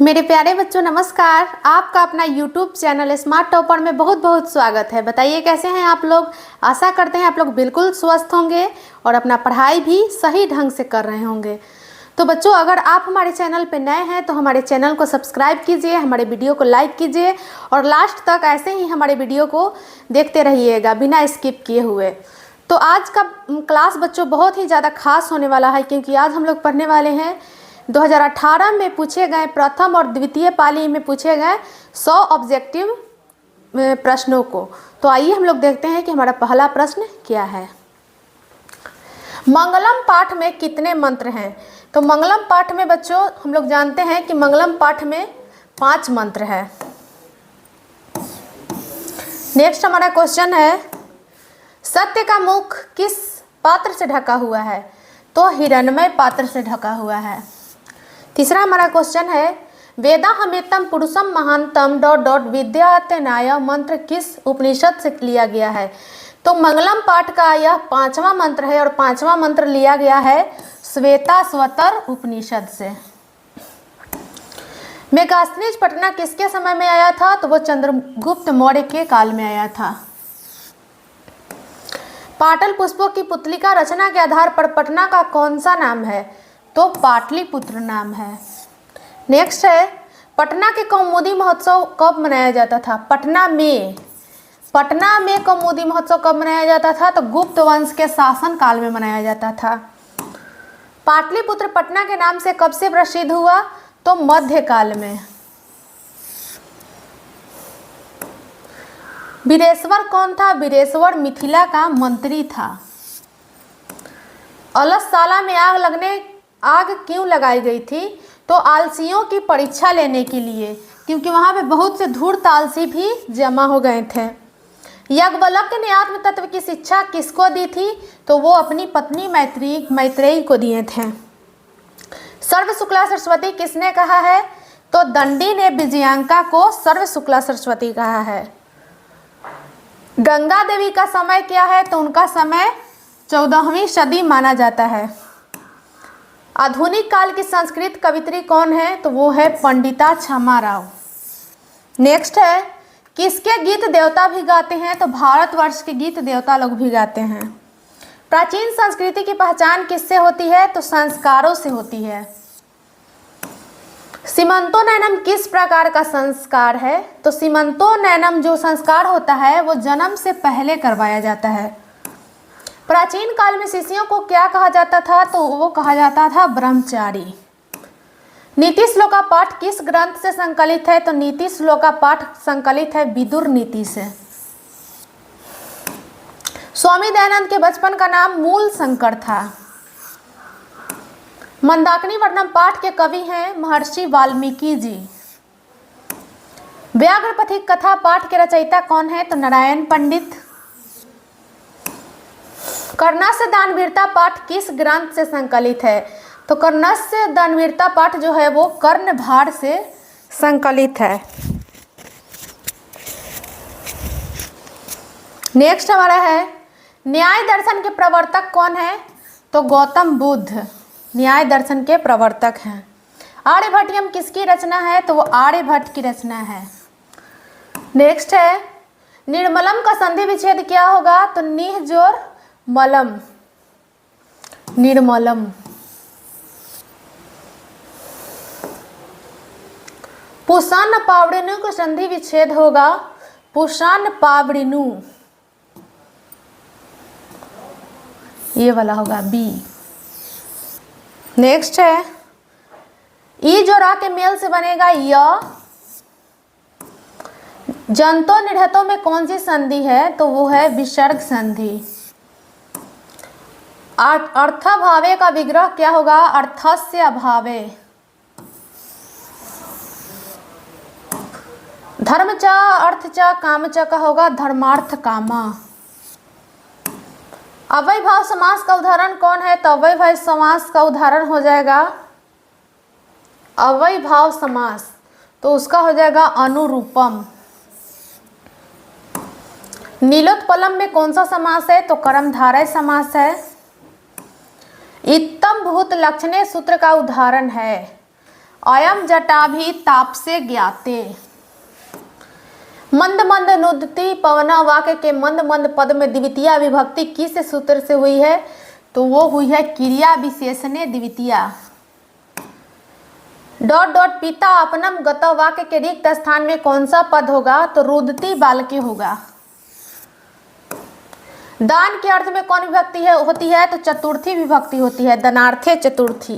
मेरे प्यारे बच्चों नमस्कार। आपका अपना YouTube चैनल स्मार्ट टॉपर में बहुत बहुत स्वागत है। बताइए कैसे हैं आप लोग। आशा करते हैं आप लोग बिल्कुल स्वस्थ होंगे और अपना पढ़ाई भी सही ढंग से कर रहे होंगे। तो बच्चों अगर आप हमारे चैनल पर नए हैं तो हमारे चैनल को सब्सक्राइब कीजिए, हमारे वीडियो को लाइक कीजिए और लास्ट तक ऐसे ही हमारे वीडियो को देखते रहिएगा बिना स्किप किए हुए। तो आज का क्लास बच्चों बहुत ही ज़्यादा खास होने वाला है, क्योंकि आज हम लोग पढ़ने वाले हैं 2018 में पूछे गए प्रथम और द्वितीय पाली में पूछे गए 100 ऑब्जेक्टिव प्रश्नों को। तो आइए हम लोग देखते हैं कि हमारा पहला प्रश्न क्या है। मंगलम पाठ में कितने मंत्र हैं। तो मंगलम पाठ में बच्चों हम लोग जानते हैं कि मंगलम पाठ में 5 मंत्र है। नेक्स्ट हमारा क्वेश्चन है, सत्य का मुख किस पात्र से ढका हुआ है। तो हिरण्मय पात्र से ढका हुआ है। तीसरा हमारा क्वेश्चन है, वेदा हमेतम पुरुषम महानतम ... विद्यातनाय मंत्र किस उपनिषद से लिया गया है। तो मंगलम पाठ का यह 5वां मंत्र है और 5वां मंत्र लिया गया है श्वेताश्वतर उपनिषद से। मेगास्थनीज पटना किसके समय में आया था। तो वो चंद्रगुप्त मौर्य के काल में आया था। पाटल पुष्पों की पुतलिका रचना के आधार पर पटना का कौन सा नाम है। तो पाटलिपुत्र नाम है। नेक्स्ट है, पटना के कौमुदी महोत्सव कब मनाया जाता था। पटना में कौमुदी महोत्सव कब मनाया जाता था। तो गुप्त वंश के शासन काल में मनाया जाता था। पाटलिपुत्र पटना के नाम से कब से प्रसिद्ध हुआ। तो मध्यकाल में। वीरेश्वर कौन था। वीरेश्वर मिथिला का मंत्री था। अलसशाला में आग क्यों लगाई गई थी। तो आलसियों की परीक्षा लेने के लिए, क्योंकि वहाँ पे बहुत से धूर्त आलसी भी जमा हो गए थे। याज्ञवल्क्य ने आत्म तत्व की शिक्षा किसको दी थी। तो वो अपनी पत्नी मैत्रेयी को दिए थे। सर्व शुक्ला सरस्वती किसने कहा है। तो दंडी ने विजयांका को सर्व शुक्ला सरस्वती कहा है। गंगा देवी का समय क्या है। तो उनका समय 14वीं सदी माना जाता है। आधुनिक काल की संस्कृत कवित्री कौन है। तो वो है पंडिता क्षमा राव। नेक्स्ट है, किसके गीत देवता भी गाते हैं। तो भारतवर्ष के गीत देवता लोग भी गाते हैं। प्राचीन संस्कृति की पहचान किससे होती है। तो संस्कारों से होती है। सीमंतोनयनम किस प्रकार का संस्कार है। तो सीमंतोनयनम जो संस्कार होता है वो जन्म से पहले करवाया जाता है। प्राचीन काल में शिष्यों को क्या कहा जाता था। तो वो कहा जाता था ब्रह्मचारी। नीति श्लोका पाठ किस ग्रंथ से संकलित है। तो नीति श्लोका पाठ संकलित है विदुर नीति से। स्वामी दयानंद के बचपन का नाम मूल शंकर था। मंदाकिनी वर्णम पाठ के कवि हैं महर्षि वाल्मीकि जी। व्याघ्रपथिक कथा पाठ के रचयिता कौन है। तो नारायण पंडित। कर्णस्य दानवीरता पाठ किस ग्रंथ से संकलित है। तो कर्णस्य दानवीरता पाठ जो है वो कर्णभार से संकलित है। नेक्स्ट हमारा है, न्याय दर्शन के प्रवर्तक कौन है। तो गौतम बुद्ध न्याय दर्शन के प्रवर्तक हैं। आर्यभट्टियम किसकी रचना है। तो वो आर्यभट्ट की रचना है। नेक्स्ट है, निर्मलम का संधि विच्छेद क्या होगा। तो निह जोर मलम निर्मलम। पुषान पावड़िनु का संधि विच्छेद होगा पुषान पावड़िनु, ये वाला होगा बी। नेक्स्ट है, ई जो रा के मेल से बनेगा य। जंतो निढ़तो में कौन सी संधि है। तो वो है विसर्ग संधि। अर्थाभावे का विग्रह क्या होगा। अर्थस्य अभावे। धर्म च अर्थ च काम च का होगा धर्मार्थ कामा। अव्यय भाव समास का उदाहरण कौन है। तो अव्यय भाव समास का उदाहरण हो जाएगा अव्यय भाव समास, तो उसका हो जाएगा अनुरूपम। नीलोत्पलम में कौन सा समास है। तो कर्मधारय समास है। इत्तम भूत लक्षणे सूत्र का उदाहरण है। अयम जटाभि तापसे ज्ञाते। मंद मंद नुदती पवना वाक्य के मंद मंद पद में द्वितीया विभक्ति किस सूत्र से हुई है? तो वो हुई है क्रिया विशेषणे द्वितीया। डॉट डॉट पिता अपनम गत वाक्य के रिक्त स्थान में कौन सा पद होगा? तो रुदती बालके होगा। दान के अर्थ में कौन विभक्ति होती है? तो चतुर्थी विभक्ति होती है, दनार्थे चतुर्थी।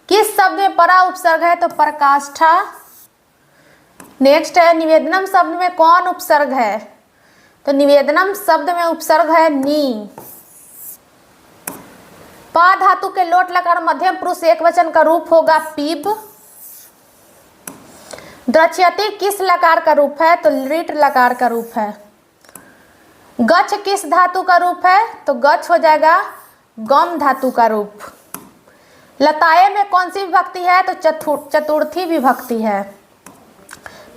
किस शब्द में परा उपसर्ग है? तो प्रकाष्ठा। नेक्स्ट है निवेदनम शब्द में कौन उपसर्ग है? तो निवेदनम शब्द में उपसर्ग है नी। पा धातु के लोट लकार मध्यम पुरुष एक वचन का रूप होगा पीब। द्रच्यति किस लकार का रूप है? तो लिट लकार का रूप है। गच्छ किस धातु का रूप है? तो गच्छ हो जाएगा गम धातु का रूप। लताए में कौन सी विभक्ति है? तो चतुर्थी विभक्ति है।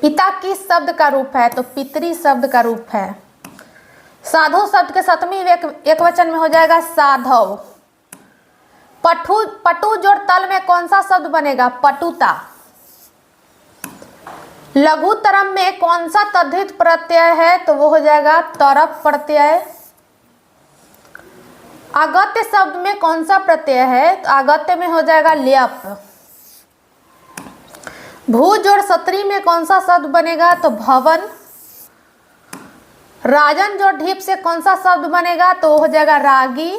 पिता किस शब्द का रूप है? तो पितरी शब्द का रूप है। साधु शब्द के सतमी एक वचन में हो जाएगा साधव। पटु जोड़ तल में कौन सा शब्द बनेगा? पटुता। लघुतरम में कौन सा तद्धित प्रत्यय है? तो वो हो जाएगा तरप प्रत्यय। आगत्य शब्द में कौन सा प्रत्यय है? तो आगत्य में हो जाएगा ल्यप। भू जोड़ सत्री में कौन सा शब्द बनेगा? तो भवन। राजन जोड़ ढीप से कौन सा शब्द बनेगा? तो वो हो जाएगा रागी।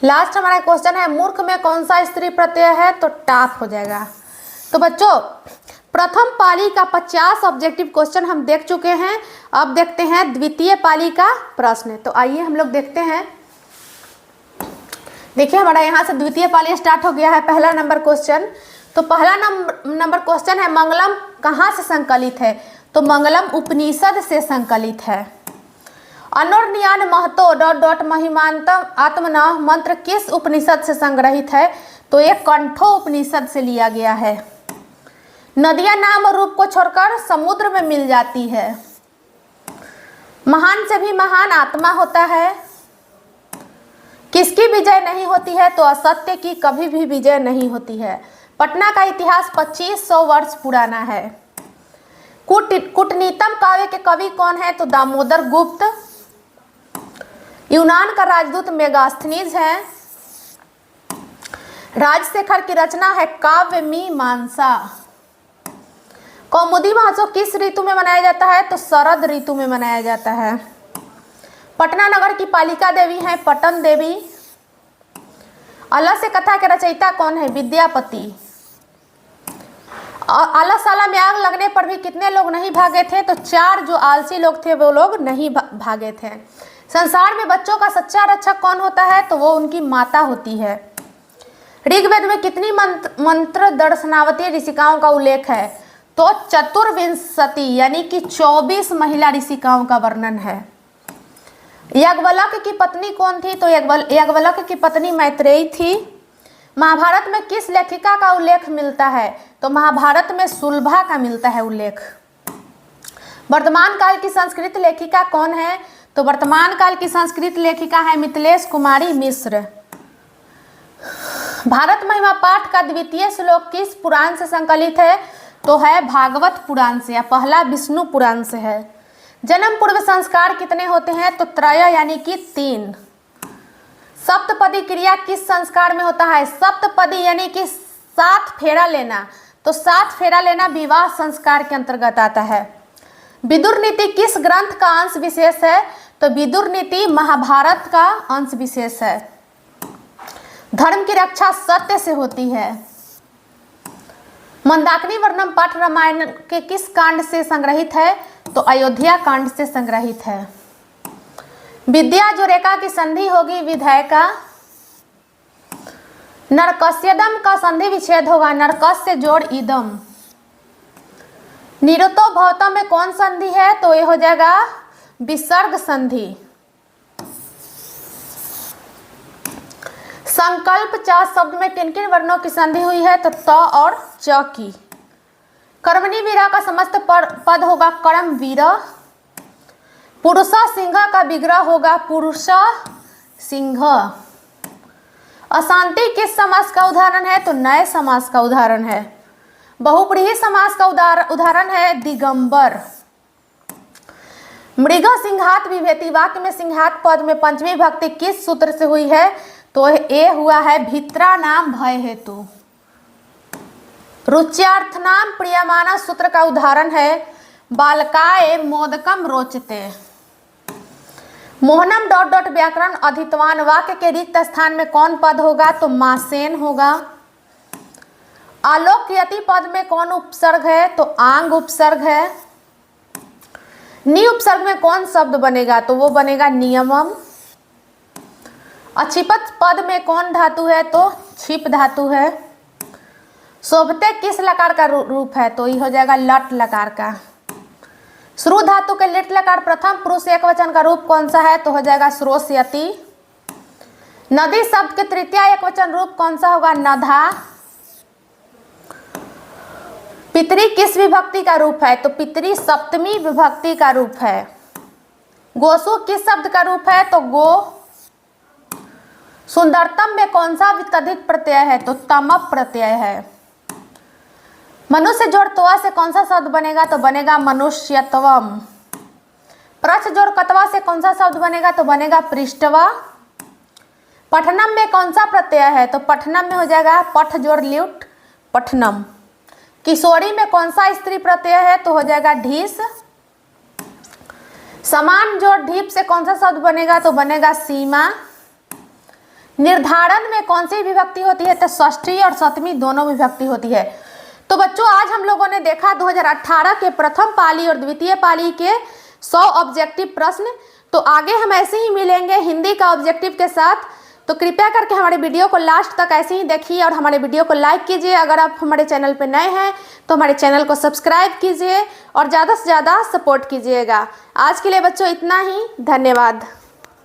लास्ट हमारा क्वेश्चन है मूर्ख में कौन सा स्त्री प्रत्यय है? तो टाप हो जाएगा। तो बच्चों प्रथम पाली का 50 ऑब्जेक्टिव क्वेश्चन हम देख चुके हैं। अब देखते हैं द्वितीय पाली का प्रश्न। तो आइए हम लोग देखते हैं। देखिए हमारा यहाँ से द्वितीय पाली स्टार्ट हो गया है। पहला नंबर क्वेश्चन। तो पहला नंबर क्वेश्चन है मंगलम कहाँ से संकलित है? तो मंगलम उपनिषद से संकलित है। अनोर्नियान महतो डॉट डॉट महिमांतम आत्मना मंत्र किस उपनिषद से संग्रहित है? तो ये कंठो उपनिषद से लिया गया है। नदियां नाम और रूप को छोड़कर समुद्र में मिल जाती है। महान से भी महान आत्मा होता है। किसकी विजय नहीं होती है? तो असत्य की कभी भी विजय नहीं होती है। पटना का इतिहास 2500 वर्ष पुराना है। कूटनीतम काव्य के कवि कौन है? तो दामोदर गुप्त। यूनान का राजदूत मेगास्थनीज है। राजशेखर की रचना है काव्य मीमांसा। कौमुदी महोत्सव किस ऋतु में मनाया जाता है? तो शरद ऋतु में मनाया जाता है। पटना नगर की पालिका देवी है पटन देवी। अलस कथा के रचयिता कौन है? विद्यापति। आलसाला में आग लगने पर भी कितने लोग नहीं भागे थे? तो 4 जो आलसी लोग थे वो लोग नहीं भागे थे। संसार में बच्चों का सच्चा रक्षक कौन होता है? तो वो उनकी माता होती है। ऋग्वेद में कितनी मंत्र दर्शनावती ऋषिकाओं का उल्लेख है? तो चतुर्विंशति यानी कि 24 महिला ऋषिकाओं का वर्णन है। याज्ञवल्क्य की पत्नी कौन थी? तो याज्ञवल्क्य की पत्नी मैत्रेयी थी। महाभारत में किस लेखिका का उल्लेख मिलता है? तो महाभारत में सुलभा का मिलता है उल्लेख। वर्तमान काल की संस्कृत लेखिका कौन है? तो वर्तमान काल की संस्कृत लेखिका है मिथिलेश कुमारी मिश्र। भारत महिमा पाठ का द्वितीय श्लोक किस पुराण से संकलित है? तो है भागवत पुराण से, या पहला विष्णु पुराण से है। जन्म पूर्व संस्कार कितने होते हैं? तो त्रय यानी कि 3। सप्तपदी क्रिया किस संस्कार में होता है? सप्तपदी यानी कि 7 फेरा लेना। तो 7 फेरा लेना विवाह संस्कार के अंतर्गत आता है। विदुर नीति किस ग्रंथ का अंश विशेष है? तो विदुर नीति महाभारत का अंश विशेष है। धर्म की रक्षा सत्य से होती है। मंदाकिनी वर्णम पाठ रामायण के किस कांड से संग्रहित है? तो अयोध्या कांड से संग्रहित है। विद्या जो रेखा की संधि होगी विधेयका। नरकस्यदम का संधि विच्छेद होगा नरकस्य जोड़ इदम। निरुतो भवतम में कौन संधि है? तो ये हो जाएगा विसर्ग संधि। संकल्प च शब्द में किन किन वर्णों की संधि हुई है? तो त और च की। कर्मणी वीरा का समस्त पद होगा कर्म वीर। पुरुषा सिंह का विग्रह होगा पुरुषा सिंह। अशांति किस समास का उदाहरण है? तो नए समास का उदाहरण है। बहुव्रीहि समास का उदाहरण है दिगंबर। मृग सिंहात विभेति, वाक्य में सिंहात पद में पंचमी विभक्ति किस सूत्र से हुई है? तो ए हुआ है भित्रा नाम भय हेतु। रुच्यार्थ नाम प्रियमाना सूत्र का उदाहरण है बालकाए मोदकम रोचते। मोहनम डॉट डॉट व्याकरण अधितवान, वाक्य के रिक्त स्थान में कौन पद होगा? तो मासेन होगा। आलोक्यति पद में कौन उपसर्ग है? तो आंग उपसर्ग है। नि उपसर्ग में कौन शब्द बनेगा? तो वो बनेगा नियमम। अक्षिपत पद में कौन धातु है? तो छिप धातु है। शोभते किस लकार का रूप है? तो ये हो जाएगा लट लकार का। श्रु धातु के लिट लकार प्रथम पुरुष एकवचन का रूप कौन सा है? तो हो जाएगा श्रोष्यति। नदी शब्द के तृतीय एकवचन रूप कौन सा होगा? नधा। पितरी किस विभक्ति का रूप है? तो पितरी सप्तमी विभक्ति का रूप है। गोसु किस शब्द का रूप है? तो गो। सुंदरतम में कौन सा वितधिक प्रत्यय है? तो तमप प्रत्यय है। मनुष्य जोड़ त्वा से कौन सा शब्द बनेगा? तो बनेगा मनुष्यत्वम। प्रच जोड़ कत्वा से कौन सा शब्द बनेगा? तो बनेगा पृष्ठवा। पठनम में कौन सा प्रत्यय है? तो पठनम में हो जाएगा पठ जोड़ ल्युट पठनम। किशोरी में कौन सा स्त्री प्रत्यय है? तो हो जाएगा ढीस। समान जोड़ ढीप से कौन सा शब्द बनेगा? तो बनेगा सीमा। निर्धारण में कौन सी विभक्ति होती है? तो षष्ठी और सप्तमी दोनों विभक्ति होती है। तो बच्चों आज हम लोगों ने देखा 2018 के प्रथम पाली और द्वितीय पाली के 100 ऑब्जेक्टिव प्रश्न। तो आगे हम ऐसे ही मिलेंगे हिंदी का ऑब्जेक्टिव के साथ। तो कृपया करके हमारे वीडियो को लास्ट तक ऐसे ही देखिए और हमारे वीडियो को लाइक कीजिए। अगर आप हमारे चैनल पर नए हैं तो हमारे चैनल को सब्सक्राइब कीजिए और ज़्यादा से ज़्यादा सपोर्ट कीजिएगा। आज के लिए बच्चों इतना ही, धन्यवाद।